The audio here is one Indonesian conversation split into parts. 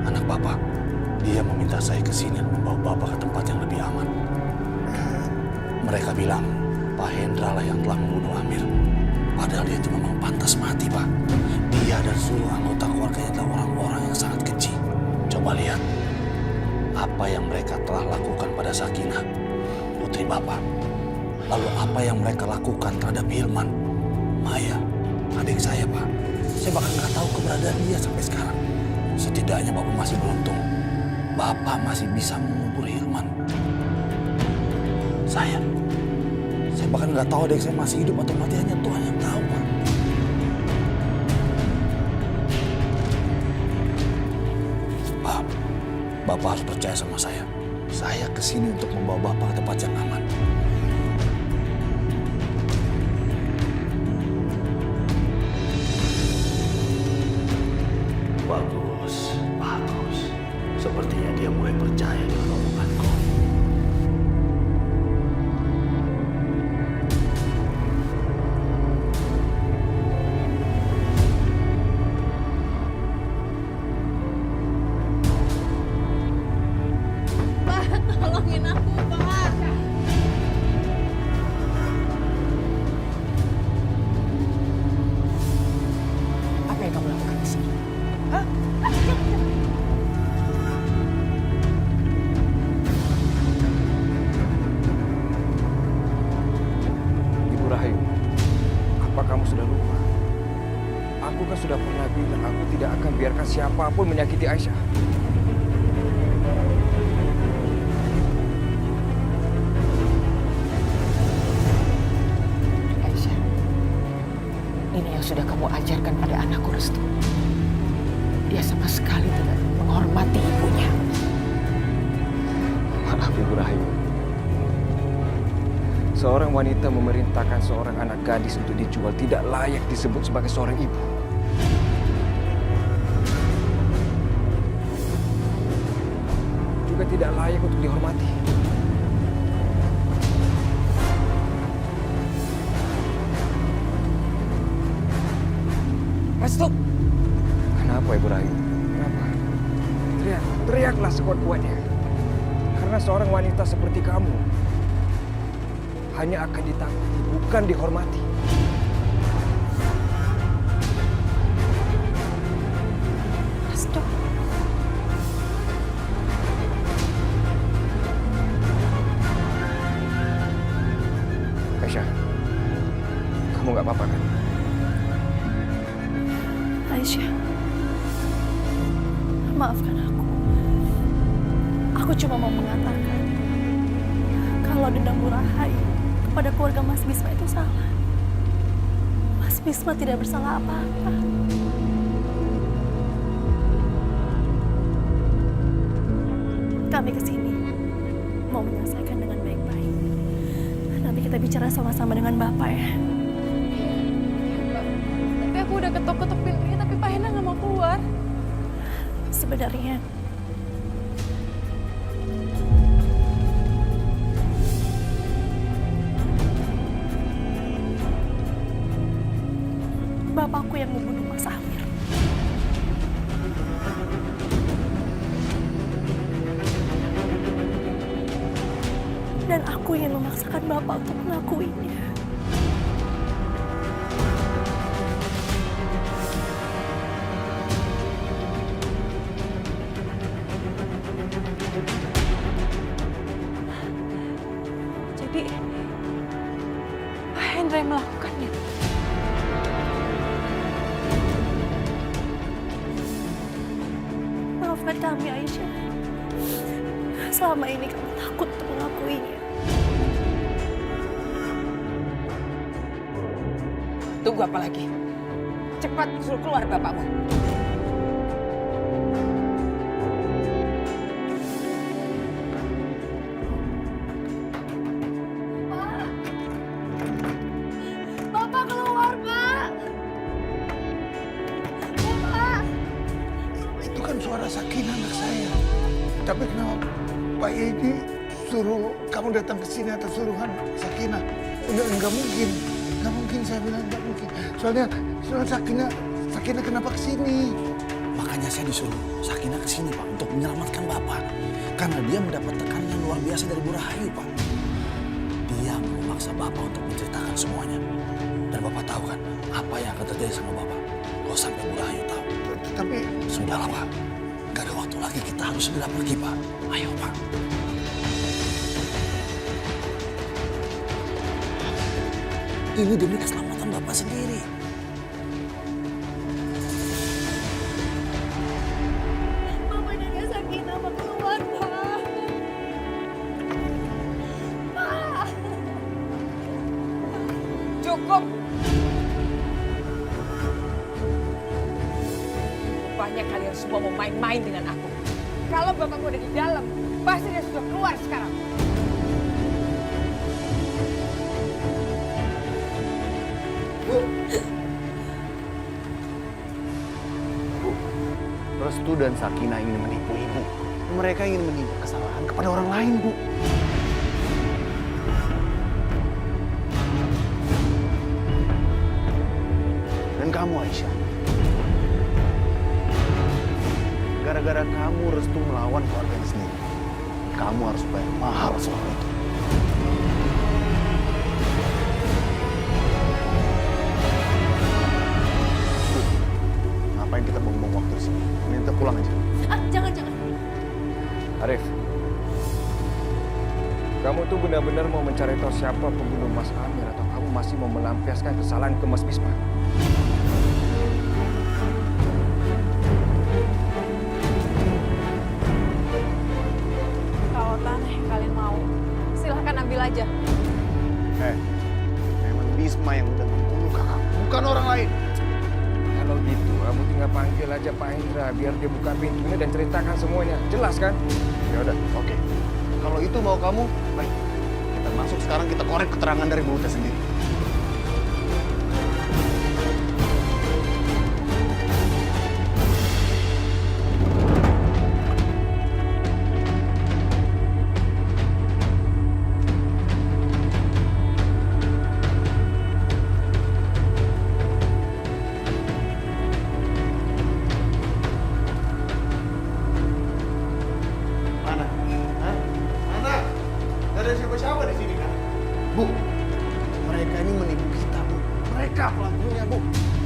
anak Bapak. Dia meminta saya ke sini membawa Bapak ke tempat yang lebih aman. Mereka bilang Pak Hendra lah yang telah membunuh Amir. Padahal dia cuma memang pantas mati, Pak. Dia dan seluruh anggota keluarganya adalah orang-orang yang sangat keji. Coba lihat apa yang mereka telah lakukan pada Sakinah, putri Bapak. Lalu apa yang mereka lakukan terhadap Hilman, Maya, adik saya, Pak. Saya bahkan nggak tahu keberadaan dia sampai sekarang. Setidaknya Bapak masih beruntung. Bapak masih bisa mengubur Hilman. Saya bahkan nggak tahu adik saya masih hidup atau mati, hanya Tuhan yang tahu, Pak. Pak, Bapak harus percaya sama saya. Saya kesini untuk membawa Bapak ke tempat yang aman. Bagus, bagus. Sepertinya dia mulai percaya dengan omonganku. Pak, tolongin aku, Pak. Apa yang kamu lakukan di sini? Hah? Ibu Rahayu, apa kamu sudah lupa? Aku kan sudah pernah bilang aku tidak akan biarkan siapapun menyakiti Aisyah. Aisyah, ini yang sudah kamu ajarkan pada anakku, Restu. Dia sama sekali tidak menghormati ibunya. Maaf Ibu Rahayu. Seorang wanita memerintahkan seorang anak gadis untuk dijual tidak layak disebut sebagai seorang ibu. Juga tidak layak untuk dihormati. Restu! Kenapa Ibu Rahayu? Kenapa? Teriaklah sekuat-kuatnya. Karena seorang wanita seperti kamu hanya akan ditakuti, bukan dihormati. Restu. Aisyah, kamu nggak apa-apa kan? Aisyah, maafkan aku. Aku cuma mau mengatakan kalau dendam Bu Rahayu kepada keluarga Mas Bisma itu salah. Mas Bisma tidak bersalah apa-apa. Kami kesini mau menyelesaikan dengan baik-baik. Nanti kita bicara sama-sama dengan Bapak ya. Tapi aku udah ketok-ketok pintunya, tapi Pak Hendra nggak mau keluar. Sebenarnya bapakku yang membunuh Mas Amir. Dan aku yang memaksakan bapak untuk mengakuinya. Jadi Pak Hendra yang melakukannya. Maafkan kami, Aisyah. Selama ini kami takut untuk mengakuinya. Tunggu apa lagi? Cepat suruh keluar bapakmu. Bapak keluar, Pak! Bapak! Itu kan suara Sakinah anak saya. Tapi kenapa Pak Edi suruh kamu datang ke sini atas suruhan Sakinah? Enggak mungkin. Enggak mungkin, saya bilang enggak mungkin. Soalnya Sakinah kenapa ke sini? Makanya Makanya saya disuruh Sakinah ke sini Pak untuk menyelamatkan Bapak. Karena dia mendapat tekanan yang luar biasa dari Bu Rahayu Pak. Dia memaksa Bapak untuk menceritakan semuanya. Dan Bapak tahu kan apa yang akan terjadi sama Bapak kalau sampai Bu Rahayu tahu. Tapi Sudahlah Pak, gak ada waktu lagi, kita harus segera pergi Pak. Ayo Pak. Ini demi keselamatan Bapak sendiri. Bapak jaga Sakinah, Pak, keluar, Pak. Pak. Cukup. Rupanya kalian semua mau main-main dengan aku. Kalau bapakku ada di dalam, pasti dia sudah keluar sekarang. Restu dan Sakinah ingin menipu ibu. Mereka ingin menimpa kesalahan kepada orang lain, Bu. Dan kamu, Aisyah. Gara-gara kamu Restu melawan keluarganya sendiri. Kamu harus bayar mahal soal itu. Bu, ngapain kita buang-buang waktu di sini? Ini kita pulang aja. Ah, jangan. Arif, kamu tuh benar-benar mau mencari tahu siapa pembunuh Mas Amir atau kamu masih mau melampiaskan kesalahan ke Mas Bisma? Kalau tanah yang kalian mau, silahkan ambil aja. Memang Bisma yang udah membunuh kakak, bukan orang lain. Kalau gitu, kamu tinggal panggil aja Pak Hendra biar dia buka pintunya dan ceritakan semuanya. Jelas kan? Ya udah, oke. Kalau itu mau kamu, baik. Kita masuk sekarang, kita korek keterangan dari mulutnya sendiri. Mana? Hah? Mana? Gak ada siapa-siapa di sini kan? Bu, mereka ini menipu kita, Bu. Mereka pelakunya, Bu.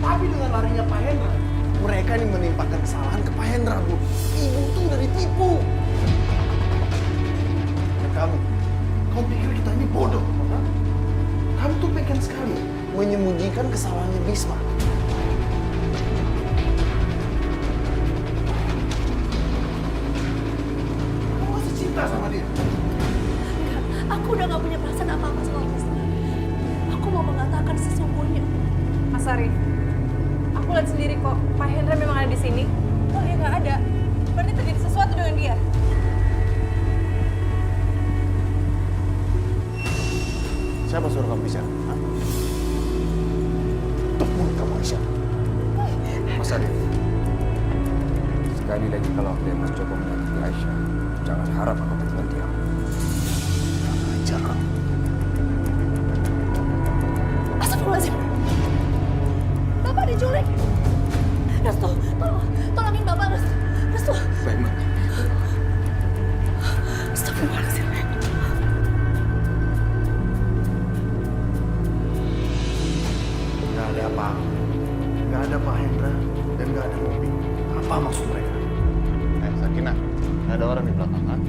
Tapi dengan larinya Pak Hendra, mereka ini menimpakan kesalahan ke Pak Hendra, Bu. Ibu tuh udah ditipu. Dan kamu pikir kita ini bodoh, ha? Kamu tuh pengen sekali menyembunyikan kesalahannya Bisma. Kamu masih cinta sama dia? Enggak, aku udah gak punya perasaan apa-apa sama Mas. Aku mau mengatakan sesungguhnya. Mas Arif, aku lihat sendiri kok, Pak Hendra memang ada di sini. Oh, dia nggak ada. Berarti terjadi sesuatu dengan dia. Siapa suruh kamu bicara? Hah? Tutup mulut kamu, Aisyah. Mas Arif, sekali lagi kalau Mas coba menyakiti Aisyah, jangan harap aku berbuat diam. Ajar kamu. Astagfirullahaladzim. Bapak diculik. Restu, tolongin Bapak, Restu. Restu. Baik, Mak. Astagfirullahaladzim. Gak ada apa-apa. Gak ada Pak Hendra dan gak ada mobil. Apa maksud mereka? Sakinah, gak ada orang di belakang, kan?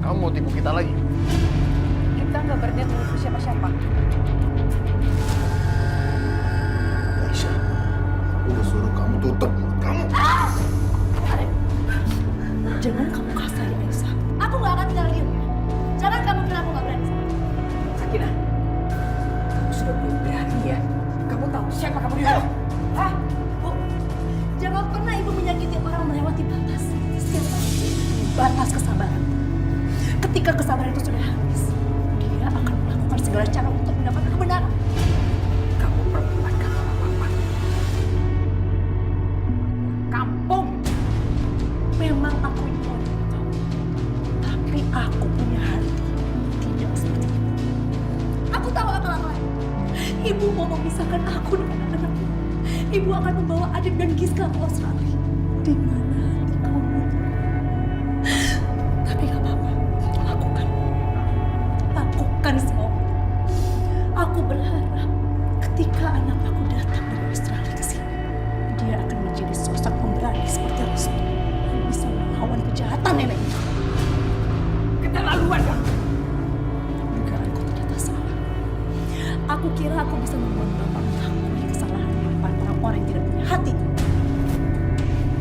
Kamu mau tipu kita lagi? Kita nggak berniat menipu siapa-siapa. Aisyah, aku udah suruh kamu tutup mulut kamu. Arif, jangan kamu kasar ya, Aisyah. Aku gak akan tinggal diam ya. Jangan kamu bilang aku gak berani sama kamu. Sakinah, kamu sudah belum berani ya? Kamu tahu siapa kamu di dalam? Hah? Bu, jangan pernah ibu menyakiti orang melewati batas. Siapa sih? Batas kesabaran. Ketika kesabaran itu sudah habis, dia akan melakukan segala cara untuk mendapatkan kebenaran. Kamu perempuan gak tahu apa-apa. Kampung. Memang aku ini wanita kamu, tapi aku punya hati tidak seperti itu. Aku tahu akal-akalan. Ibu mau memisahkan aku dengan anak-anakku. Ibu akan membawa Adit dan Giska ke Australia. di mana hati kamu. Tapi gak apa-apa, lakukan. Lakukan semua. Aku berharap ketika anak aku datang dari Australia ke sini, dia akan menjadi sosok pemberani seperti Restu yang bisa melawan kejahatan nenek itu. Keterlaluan kamu. Dugaanku ternyata salah. Aku kira aku bisa membuat bapak mengakui kesalahan depan orang-orang yang tidak punya hati.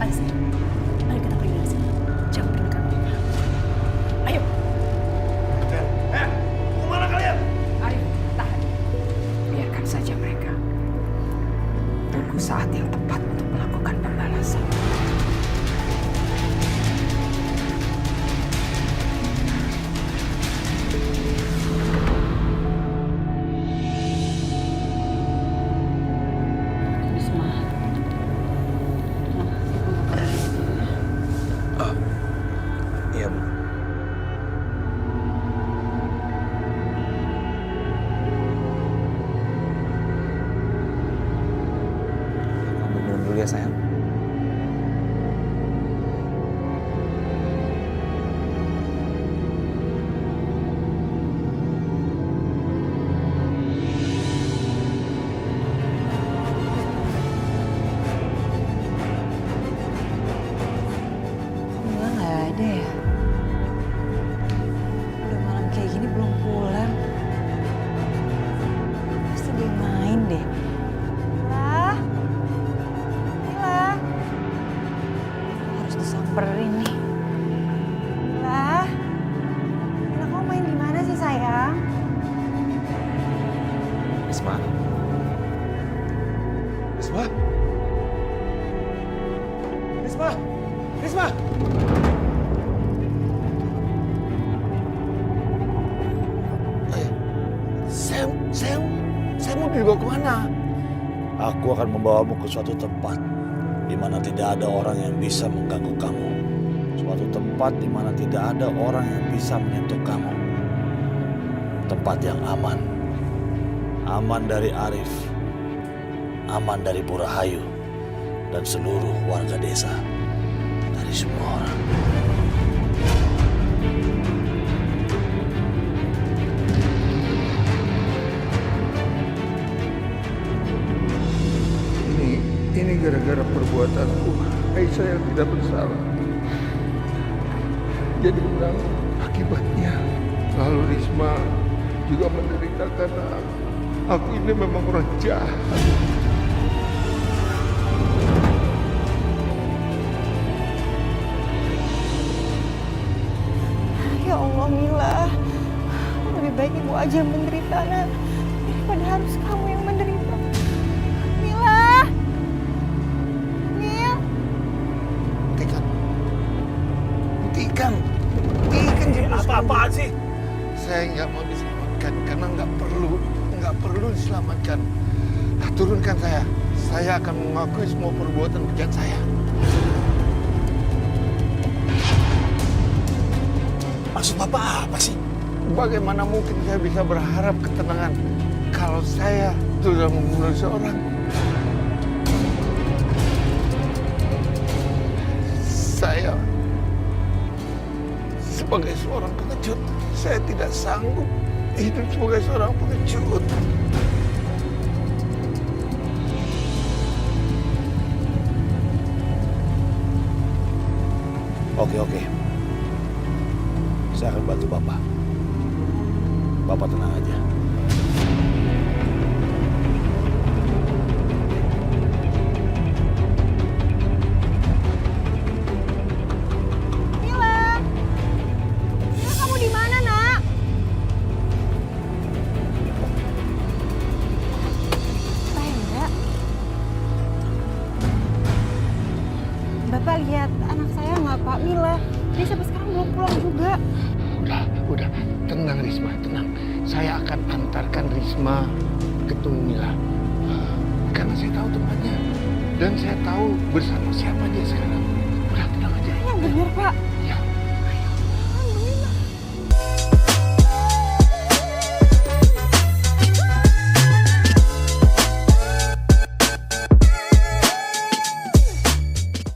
Aisyah, ayo kita pergi dari sini. Jangan perlukan mereka. Ayo. Kemana kalian? Ayo, tahan. Biarkan saja mereka. Tunggu saat yang tepat untuk melakukan pembalasan. Risma. Iya, Bu. Kamu minum dulu ya, sayang. Mila nggak ada ya? Udah malam kayak gini belum pulang. Pasti dia main deh. Mila, Mila, harus disamperin nih. Mila, Mila kamu main di mana sih sayang? Risma. Risma. Risma. Risma. Saya mau dibawa kemana? Aku akan membawamu ke suatu tempat di mana tidak ada orang yang bisa mengganggu kamu. Suatu tempat di mana tidak ada orang yang bisa menyentuh kamu. Tempat yang aman. Aman dari Arif. Aman dari Bu Rahayu. Dan seluruh warga desa. Dari semua orang. Ini gara-gara perbuatanku. Aisyah yang tidak bersalah. Jadi bilang akibatnya. Lalu Risma juga menderita karena aku ini memang orang jahat. Ya Allah Mila, lebih baik ibu aja yang menderita nak, daripada harus kamu yang menderita. Mila, Mil, Hentikan Apa-apaan sih? Saya nggak mau diselamatkan karena nggak perlu diselamatkan. Turunkan saya. Saya akan mengakui semua perbuatan bejat saya. Maksud Bapak apa sih? Bagaimana mungkin saya bisa berharap ketenangan kalau saya sudah membunuh seorang? Saya sebagai seorang pengecut, saya tidak sanggup hidup sebagai seorang pengecut. Oke. Saya akan bantu Bapak. Bapak tenang aja. Mila, Mila kamu di mana nak? Pak Hendra, Bapak lihat anak saya nggak Pak? Mila, dia sampai sekarang belum pulang juga. Udah, tenang Risma, tenang. Saya akan antarkan Risma ke Mila. Karena saya tahu tempatnya. Dan saya tahu bersama siapa dia sekarang. Udah, tenang aja. Yang benar Pak.